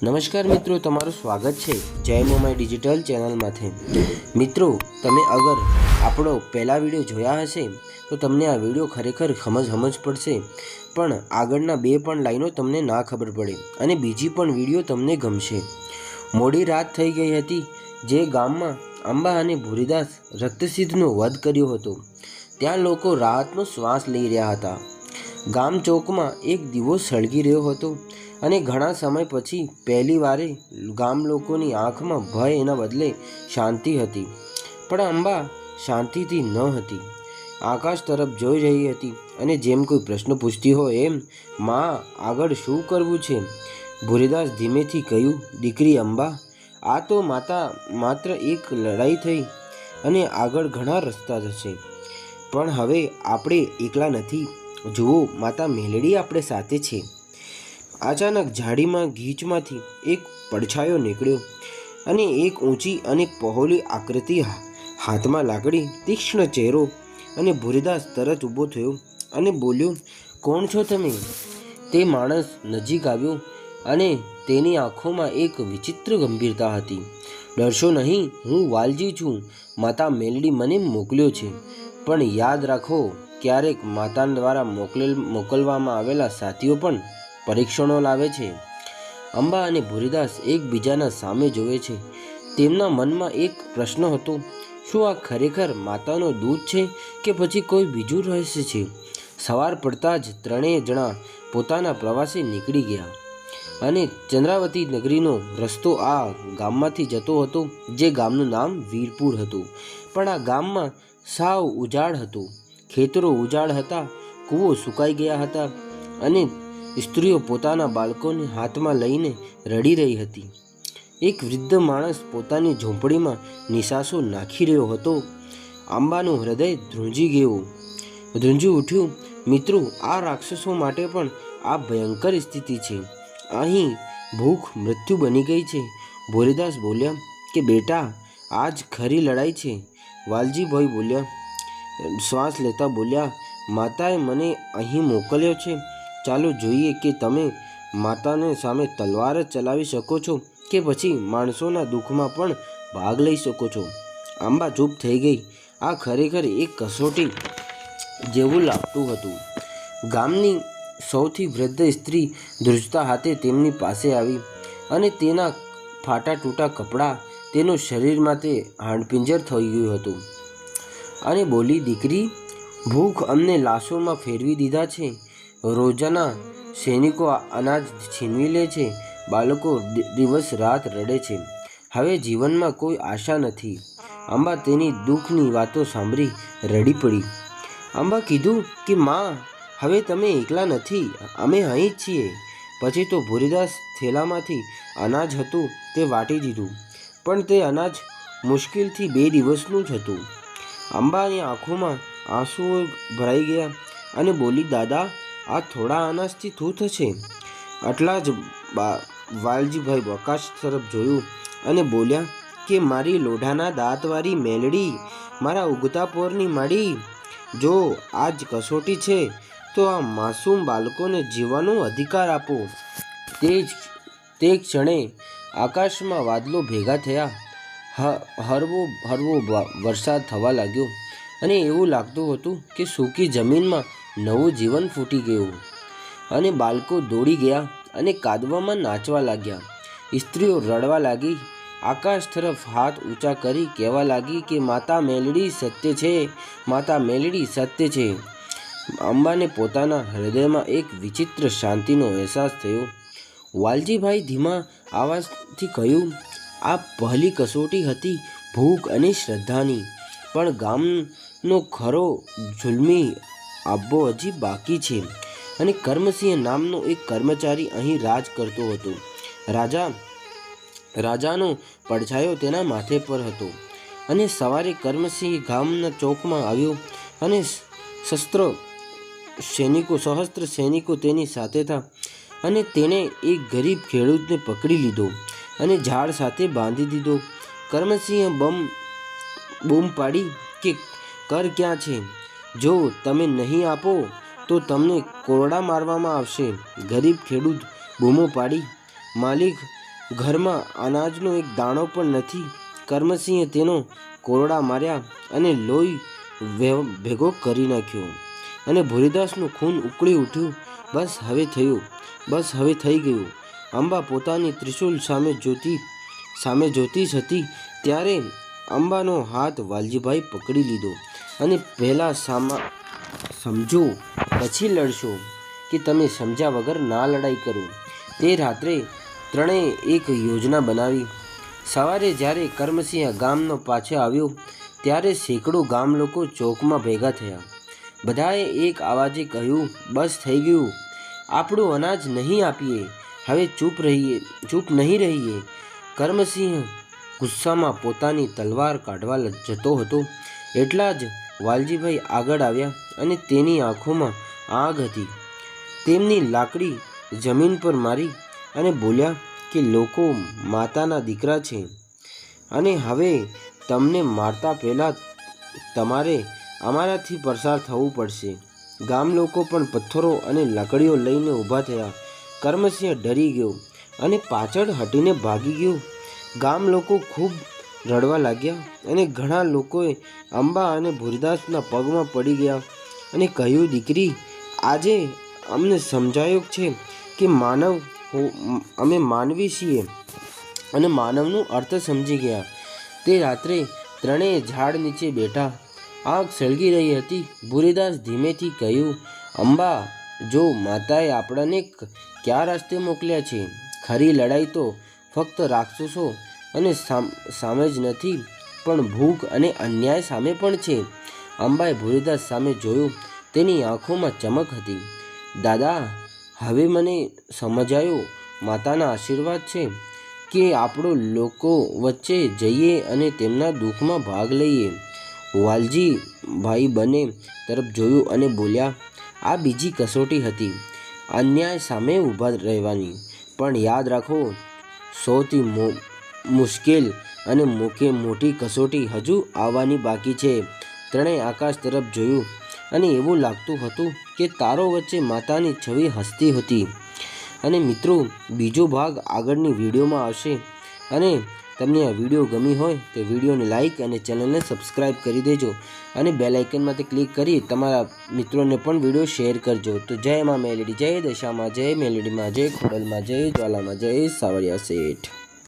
નમસ્કાર મિત્રો, તમારું સ્વાગત છે જય મોમાઈ ડિજિટલ ચેનલમાંથી। મિત્રો, તમે અગર આપણો પહેલા વિડીયો જોયા હશે તો તમને આ વિડીયો ખરેખર સમજ પડશે, પણ આગળના બે પણ લાઈનો તમને ના ખબર પડે અને બીજી પણ વિડીયો તમને ગમશે। મોડી રાત થઈ ગઈ હતી જે ગામમાં અંબા અને ભૂરીદાસ રક્તસિદ્ધનો વધ કર્યો હતો ત્યાં લોકો રાહતનો શ્વાસ લઈ રહ્યા હતા। ગામ ચોકમાં એક દીવો સળગી રહ્યો હતો અને ઘણા સમય પછી પહેલી વારે ગામ લોકોની આંખમાં ભય એના બદલે શાંતિ હતી। પણ અંબા શાંતિથી ન હતી, આકાશ તરફ જોઈ રહી હતી અને જેમ કોઈ પ્રશ્ન પૂછતી હોય એમ, માં આગળ શું કરવું છે? ભૂરીદાસ ધીમેથી કહ્યું, દીકરી અંબા, આ તો માત્ર એક લડાઈ થઈ અને આગળ ઘણા રસ્તા થશે, પણ હવે આપણે એકલા નથી। જુઓ, માતા મેલડી આપણે સાથે છે। અચાનક ઝાડીમાં ગીચમાંથી એક પડછાયો નીકળ્યો અને એક ઊંચી અને પહોળી આકૃતિ, હાથમાં લાકડી, તીક્ષ્ણ ચહેરો, અને ભૂરીદાસ તરત ઊભો થયો અને બોલ્યો, કોણ છો તમે? તે માણસ નજીક આવ્યો અને તેની આંખોમાં એક વિચિત્ર ગંભીરતા હતી। ડરશો નહીં, હું વાલજી છું, માતા મેલડી મને મોકલ્યો છે, પણ યાદ રાખો, ક્યારેક માતા દ્વારા મોકલવામાં આવેલા સાથીઓ પણ પરીક્ષણો લાવે છે। અંબા અને ભૂરીદાસ એકબીજાના સામે જોવે છે। તેમના મનમાં એક પ્રશ્ન હતો, શું આ ખરેખર માતાનો દૂત છે કે પછી કોઈ બીજું રહસ્ય છે? સવાર પડતા જ ત્રણેય જણા પોતાના પ્રવાસે નીકળી ગયા અને ચંદ્રાવતી નગરીનો રસ્તો આ ગામમાંથી જતો હતો જે ગામનું નામ વીરપુર હતું। પણ આ ગામમાં સાવ ઉજાડ હતો, ખેતરો ઉજાડ હતા, કૂવો સુકાઈ ગયા હતા અને સ્ત્રીઓ પોતાના બાળકોને હાથમાં લઈને રડી રહી હતી। એક વૃદ્ધ માણસ પોતાની ઝૂંપડીમાં નિશાસો નાખી રહ્યો હતો। અંબાનું હૃદય ધ્રુંજી ઉઠ્યું। મિત્રો, આ રાક્ષસો માટે પણ આ ભયંકર સ્થિતિ છે। અહીં ભૂખ મૃત્યુ બની ગઈ છે। ભૂરીદાસ બોલ્યા કે બેટા, આજ ખરી લડાઈ છે। વાલજીભાઈ બોલ્યા, શ્વાસ લેતા બોલ્યા, માતાએ મને અહીં મોકલ્યો છે, ચાલો જોઈએ કે તમે માતાને સામે તલવાર જ ચલાવી શકો છો કે પછી માણસોના દુઃખમાં પણ ભાગ લઈ શકો છો। અંબા ચૂપ થઈ ગઈ। આ ખરેખર એક કસોટી જેવું લાગતું હતું। ગામની સૌથી વૃદ્ધ સ્ત્રી ધ્રુજતા હાથે તેમની પાસે આવી અને તેના ફાટા તૂટા કપડાં, તેનું શરીરમાં તે હાડપિંજર થઈ ગયું હતું અને બોલી, દીકરી, ભૂખ અમને લાશોમાં ફેરવી દીધા છે। રોજાના સૈનિકો અનાજ છીનવી લે છે, બાળકો દિવસ રાત રડે છે, હવે જીવનમાં કોઈ આશા નથી। અંબા તેની દુઃખની વાતો સાંભળી રડી પડી। અંબા કીધું કે માં, હવે તમે એકલા નથી, અમે અહીં જ છીએ। પછી તો ભૂરીદાસ થેલામાંથી અનાજ હતું તે વાટી દીધું, પણ તે અનાજ મુશ્કેલથી 2 દિવસનું જ હતું। અંબાની આંખોમાં આંસુઓ ભરાઈ ગયા અને બોલી, દાદા, આ થોડા અનાજથી શું થશે? આટલા જ વાલજીભાઈ આકાશ તરફ જોયું અને બોલ્યા કે મારી લોઢાના દાંતવાળી મેલડી, મારા ઉગતા પોરની માડી, જો આજ કસોટી છે તો આ માસૂમ બાળકોને જીવવાનો અધિકાર આપો। તે ક્ષણે આકાશમાં વાદળો ભેગા થયા, હળવો વરસાદ થવા લાગ્યો અને એવું લાગતું હતું કે સૂકી જમીનમાં નવું જીવન ફૂટી ગયું અને બાળકો દોડી ગયા અને કાદવામાં નાચવા લાગ્યા। સ્ત્રીઓ રડવા લાગી, આકાશ તરફ હાથ ઊંચા કરી કહેવા લાગી કે માતા મેલડી સત્ય છે, માતા મેલડી સત્ય છે। અંબાને પોતાના હૃદયમાં એક વિચિત્ર શાંતિનો અહેસાસ થયો। વાલજીભાઈ ધીમા અવાજથી કહ્યું, આ પહેલી કસોટી હતી ભૂખ અને શ્રદ્ધાની, પણ ગામનો ખરો જુલ્મી આબ્બો હજી બાકી છે અને કર્મસિંહ નામનો એક કર્મચારી અહીં રાજ કરતો હતો। રાજાનો પડછાયો તેના માથે પર હતો અને સવારે કર્મસિંહ ગામના ચોકમાં આવ્યો અને સહસ્ત્ર સૈનિકો તેની સાથે હતા અને તેણે એક ગરીબ ખેડૂતને પકડી લીધો અને ઝાડ સાથે બાંધી દીધો। કર્મસિંહે બૂમ પાડી કે કર ક્યાં છે? જો તમે નહીં આપો તો તમને કોરડા મારવામાં આવશે। ગરીબ ખેડૂત બૂમો પાડી, માલિક, ઘરમાં અનાજનો એક દાણો પણ નથી. કર્મસિંહે તેનો કોરડા માર્યા અને લોહી ભેગો કરી નાખ્યો અને ભૂરીદાસનું ખૂન ઉકળી ઉઠ્યું. બસ હવે થયું, બસ હવે થઈ ગયું. અંબા પોતાની ત્રિશૂલ સામે જોતી હતી ત્યારે અંબાનો હાથ વાલજીભાઈ પકડી લીધો અને પહેલાં સમજો પછી લડશો કે તમે સમજ્યા વગર ના લડાઈ કરો. તે રાત્રે ત્રણેય એક યોજના બનાવી. સવારે જ્યારે કર્મસિંહ ગામનો પાછો આવ્યો ત્યારે સેંકડો ગામ લોકો ચોકમાં ભેગા થયા. બધાએ એક અવાજે કહ્યું, બસ થઈ ગયું, આપણું અનાજ નહીં આપીએ, હવે ચૂપ નહીં રહીએ. કર્મસિંહ ગુસ્સામાં પોતાની તલવાર કાઢવા જતો હતો એટલા જ વાલજીભાઈ આગળ આવ્યા અને તેની આંખોમાં આગ હતી. તેમની લાકડી જમીન પર મારી અને બોલ્યા કે લોકો માતાના દીકરા છે અને હવે તમને મારતા પહેલાં તમારે અમારાથી પસાર થવું પડશે. ગામ લોકો પણ પથ્થરો અને લાકડીઓ લઈને ઊભા થયા. કર્મસિંહ ડરી ગયો અને પાછળ હટીને ભાગી ગયો. ગામ લોકો ખૂબ રડવા લાગ્યા અને ઘણા લોકોએ અંબા અને ભૂરીદાસના પગમાં પડી ગયા અને કહ્યું, દીકરી, આજે અમને સમજાયું છે કે અમે માનવી છીએ અને માનવનો અર્થ સમજી ગયા. તે રાત્રે ત્રણેય ઝાડ નીચે બેઠા. આગ સળગી રહી હતી. ભૂરીદાસ ધીમેથી કહ્યું, અંબા, જો માતાએ આપણને કયા રસ્તે મોકલ્યા છે? ખરી લડાઈ તો ફક્ત રાક્ષસો અને સામે જ નથી, પણ ભૂખ અને અન્યાય સામે પણ છે. અંબાએ ભૂરીદાસ સામે જોયું. તેની આંખોમાં ચમક હતી. દાદા, હવે મને સમજાયો. માતાના આશીર્વાદ છે કે આપણો લોકો વચ્ચે જઈએ અને તેમના દુઃખમાં ભાગ લઈએ. વાલજી ભાઈ બંને તરફ જોયું અને બોલ્યા, આ બીજી કસોટી હતી, અન્યાય સામે ઊભા રહેવાની. પણ યાદ રાખો, સૌથી મુશ્કેલ અને મોટી કસોટી હજુ આવવાની બાકી છે. ત્રણેય આકાશ તરફ જોયું અને એવું લાગતું હતું કે તારો વચ્ચે માતાની છબી હસતી હતી. અને મિત્રો, બીજો ભાગ આગળની વિડીયોમાં આવશે. અને તમને આ વિડીયો ગમી હોય તો વિડીયોને લાઇક અને ચેનલને સબસ્ક્રાઈબ કરી દેજો અને બેલ આઇકનમાંથી ક્લિક કરી તમારા મિત્રોને પણ વિડીયો શેર કરજો. તો જય મા મેલડી, જય દશામાં, જય મેલડીમાં, જય ખોડલમાં, જય જ્વાલામાં, જય સાવરિયા શેઠ.